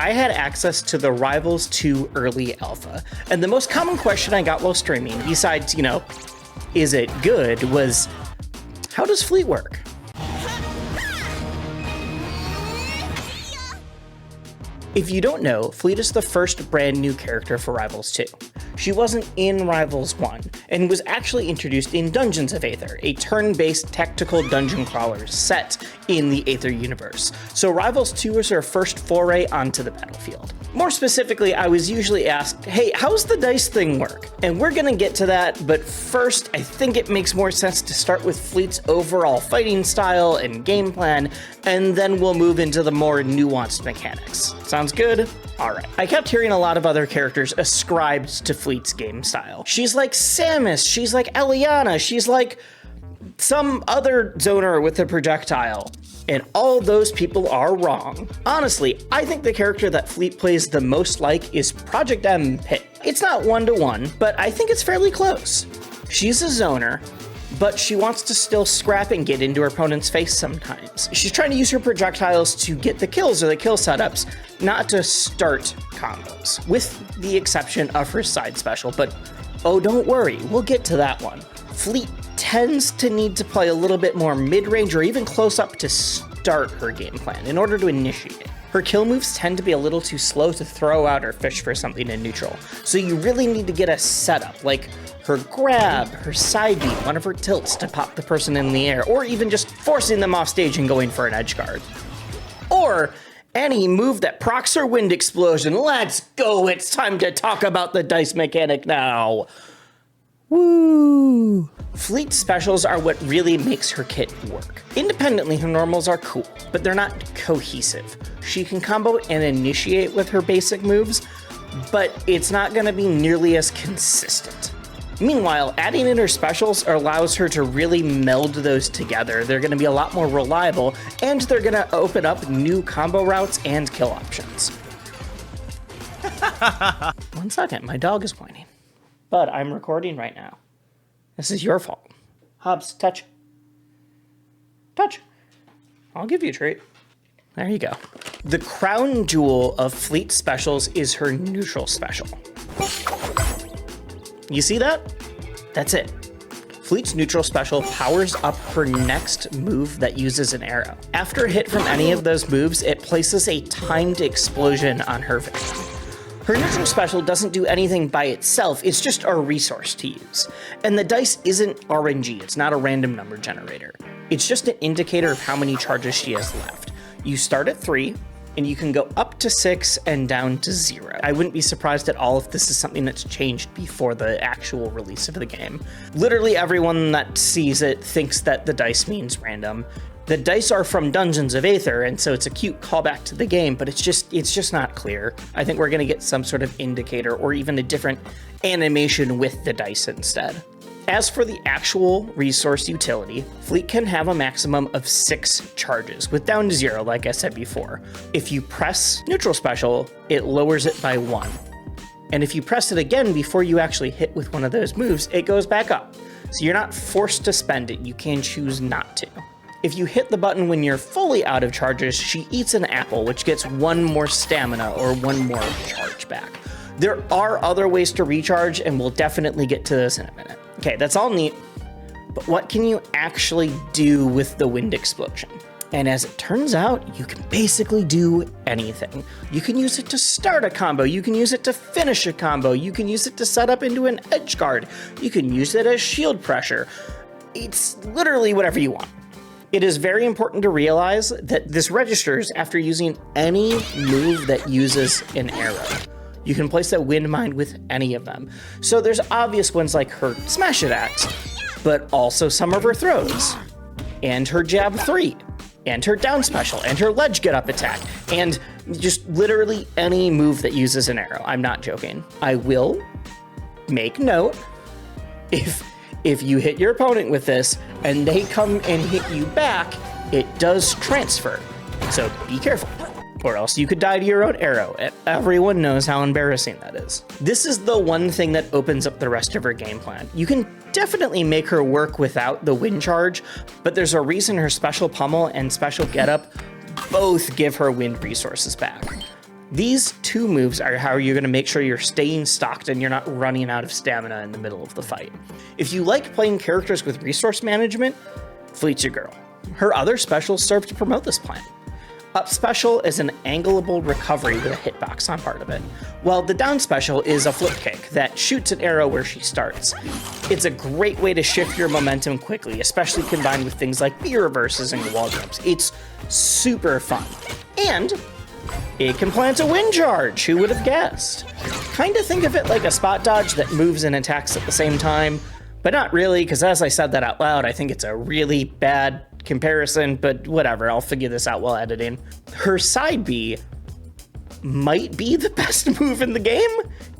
I had access to the Rivals 2 early alpha, and the most common question I got while streaming, besides, is it good, was, how does Fleet work? If you don't know, Fleet is the first brand new character for Rivals 2. She wasn't in Rivals 1, and was actually introduced in Dungeons of Aether, a turn-based tactical dungeon crawler set in the Aether universe. So Rivals 2 was her first foray onto the battlefield. More specifically, I was usually asked, hey, how's the dice thing work? And we're gonna get to that, but first, I think it makes more sense to start with Fleet's overall fighting style and game plan, and then we'll move into the more nuanced mechanics. Sounds good? Alright. I kept hearing a lot of other characters ascribed to Fleet's game style. She's like Samus, she's like Eliana, she's like some other zoner with a projectile. And all those people are wrong. Honestly, I think the character that Fleet plays the most like is Project M Pit. It's not 1-to-1, but I think it's fairly close. She's a zoner, but she wants to still scrap and get into her opponent's face sometimes. She's trying to use her projectiles to get the kills or the kill setups, not to start combos, with the exception of her side special, but oh, don't worry, we'll get to that one. Fleet tends to need to play a little bit more mid-range or even close up to start her game plan in order to initiate it. Her kill moves tend to be a little too slow to throw out or fish for something in neutral, so you really need to get a setup, like her grab, her side beat, one of her tilts to pop the person in the air, or even just forcing them off stage and going for an edge guard. Or any move that procs her wind explosion. Let's go, it's time to talk about the dice mechanic now. Woo! Fleet specials are what really makes her kit work. Independently, her normals are cool, but they're not cohesive. She can combo and initiate with her basic moves, but it's not going to be nearly as consistent. Meanwhile, adding in her specials allows her to really meld those together. They're going to be a lot more reliable, and they're going to open up new combo routes and kill options. 1 second, my dog is whining. But I'm recording right now. This is your fault. Hobbs, touch. Touch. I'll give you a treat. There you go. The crown jewel of Fleet specials is her neutral special. You see that? That's it. Fleet's neutral special powers up her next move that uses an arrow. After a hit from any of those moves, it places a timed explosion on her victim. Her neutral special doesn't do anything by itself, it's just a resource to use. And the dice isn't RNG, it's not a random number generator. It's just an indicator of how many charges she has left. You start at 3, and you can go up to 6 and down to 0. I wouldn't be surprised at all if this is something that's changed before the actual release of the game. Literally everyone that sees it thinks that the dice means random. The dice are from Dungeons of Aether, and so it's a cute callback to the game, but it's just not clear. I think we're gonna get some sort of indicator or even a different animation with the dice instead. As for the actual resource utility, Fleet can have a maximum of 6 charges, with down to 0, like I said before. If you press neutral special, it lowers it by 1. And if you press it again before you actually hit with one of those moves, it goes back up. So you're not forced to spend it, you can choose not to. If you hit the button when you're fully out of charges, she eats an apple, which gets 1 more stamina or 1 more charge back. There are other ways to recharge, and we'll definitely get to this in a minute. Okay, that's all neat, but what can you actually do with the wind explosion? And as it turns out, you can basically do anything. You can use it to start a combo, you can use it to finish a combo, you can use it to set up into an edge guard, you can use it as shield pressure. It's literally whatever you want. It is very important to realize that this registers after using any move that uses an arrow. You can place that wind mine with any of them. So there's obvious ones like her smash attacks, but also some of her throws, and her jab 3, and her down special, and her ledge get up attack, and just literally any move that uses an arrow. I'm not joking. I will make note, if you hit your opponent with this and they come and hit you back, it does transfer. So be careful, or else you could die to your own arrow. Everyone knows how embarrassing that is. This is the one thing that opens up the rest of her game plan. You can definitely make her work without the wind charge, but there's a reason her special pummel and special getup both give her wind resources back. These two moves are how you're going to make sure you're staying stocked and you're not running out of stamina in the middle of the fight. If you like playing characters with resource management, Fleet's your girl. Her other specials serve to promote this plan. Up special is an angleable recovery with a hitbox on part of it, while the down special is a flip kick that shoots an arrow where she starts. It's a great way to shift your momentum quickly, especially combined with things like B reverses and wall jumps. It's super fun. And it can plant a wind charge, who would have guessed? Kind of think of it like a spot dodge that moves and attacks at the same time, but not really, because as I said that out loud, I think it's a really bad comparison, but whatever, I'll figure this out while editing. Her side B might be the best move in the game.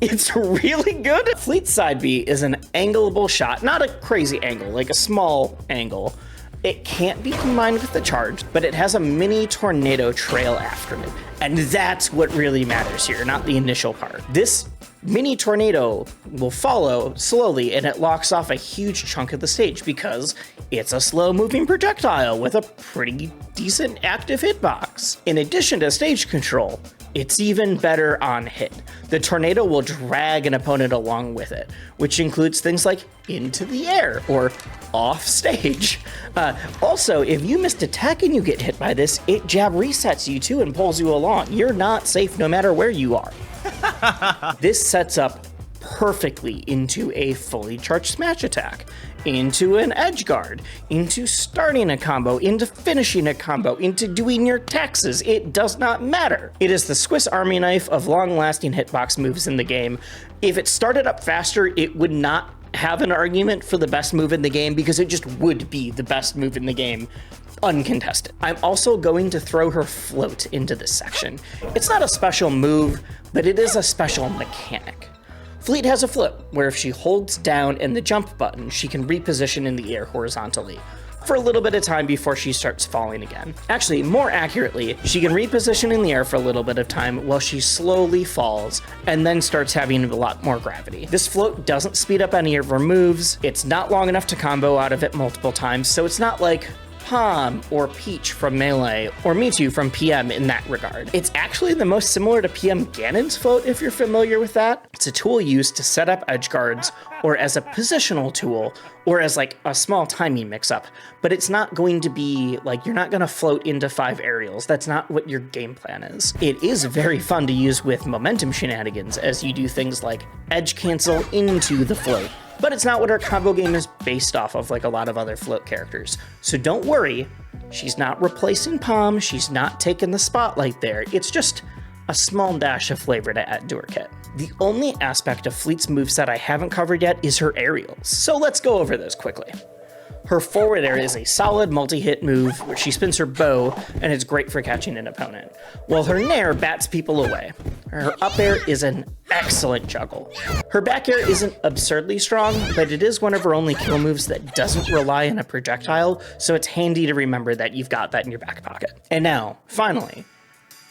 It's really good. Fleet's side B is an angleable shot, not a crazy angle, like a small angle. It can't be combined with the charge, but it has a mini tornado trail after it. And that's what really matters here, not the initial part. This mini tornado will follow slowly, and it locks off a huge chunk of the stage because it's a slow moving projectile with a pretty decent active hitbox. In addition to stage control, it's even better on hit. The tornado will drag an opponent along with it, which includes things like into the air or off stage. Also, if you missed attack and you get hit by this, it jab resets you too and pulls you along. You're not safe no matter where you are. This sets up perfectly into a fully charged smash attack, into an edge guard, into starting a combo, into finishing a combo, into doing your taxes. It does not matter. It is the Swiss Army knife of long-lasting hitbox moves in the game. If it started up faster, it would not have an argument for the best move in the game because it just would be the best move in the game, uncontested. I'm also going to throw her float into this section. It's not a special move, but it is a special mechanic. Fleet has a float, where if she holds down and the jump button, she can reposition in the air horizontally for a little bit of time before she starts falling again. Actually, more accurately, she can reposition in the air for a little bit of time while she slowly falls and then starts having a lot more gravity. This float doesn't speed up any of her moves. It's not long enough to combo out of it multiple times, so it's not like Palm or Peach from Melee or Mewtwo from PM in that regard. It's actually the most similar to PM Ganon's float if you're familiar with that. It's a tool used to set up edge guards or as a positional tool or as like a small timing mix-up, but it's not going to be like, you're not going to float into 5 aerials. That's not what your game plan is. It is very fun to use with momentum shenanigans as you do things like edge cancel into the float. But it's not what our combo game is based off of like a lot of other float characters. So don't worry, she's not replacing Palm, she's not taking the spotlight there. It's just a small dash of flavor to add to her kit. The only aspect of Fleet's moveset I haven't covered yet is her aerials. So let's go over those quickly. Her forward air is a solid multi-hit move where she spins her bow and it's great for catching an opponent, while her nair bats people away. Her up air is an excellent juggle. Her back air isn't absurdly strong, but it is one of her only kill moves that doesn't rely on a projectile, so it's handy to remember that you've got that in your back pocket. And now, finally,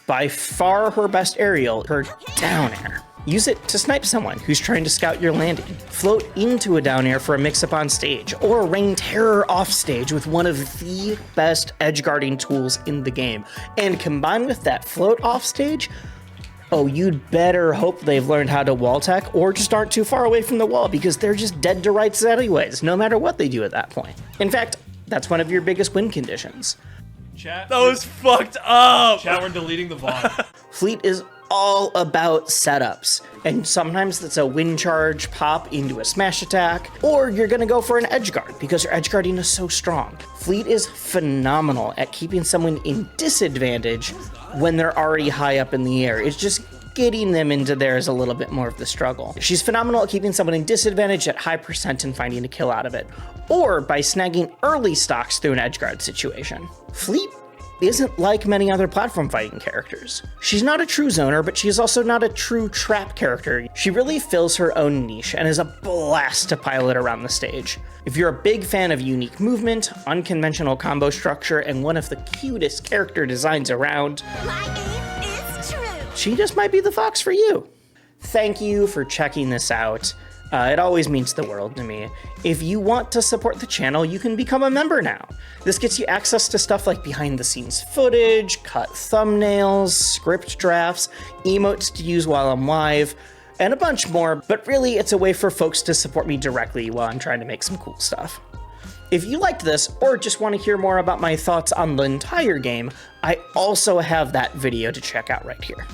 by far her best aerial, her down air. Use it to snipe someone who's trying to scout your landing. Float into a down air for a mix-up on stage, or rain terror off stage with one of the best edge guarding tools in the game. And combined with that float off stage, oh, you'd better hope they've learned how to wall tech or just aren't too far away from the wall because they're just dead to rights anyways, no matter what they do at that point. In fact, that's one of your biggest win conditions. Chat. That was fucked up. Chat, we're deleting the VOD. Fleet is all about setups, and sometimes that's a wind charge pop into a smash attack, or you're gonna go for an edge guard because your edge guarding is so strong. Fleet is phenomenal at keeping someone in disadvantage when they're already high up in the air. It's just getting them into there is a little bit more of the struggle. She's phenomenal at keeping someone in disadvantage at high percent and finding a kill out of it, or by snagging early stocks through an edge guard situation. Fleet isn't like many other platform fighting characters. She's not a true zoner, but she's also not a true trap character. She really fills her own niche and is a blast to pilot around the stage. If you're a big fan of unique movement, unconventional combo structure, and one of the cutest character designs around, My aim is true. she just might be the fox for you. Thank you for checking this out. It always means the world to me. If you want to support the channel, you can become a member now. This gets you access to stuff like behind the scenes footage, cut thumbnails, script drafts, emotes to use while I'm live, and a bunch more, but really it's a way for folks to support me directly while I'm trying to make some cool stuff. If you liked this, or just want to hear more about my thoughts on the entire game, I also have that video to check out right here.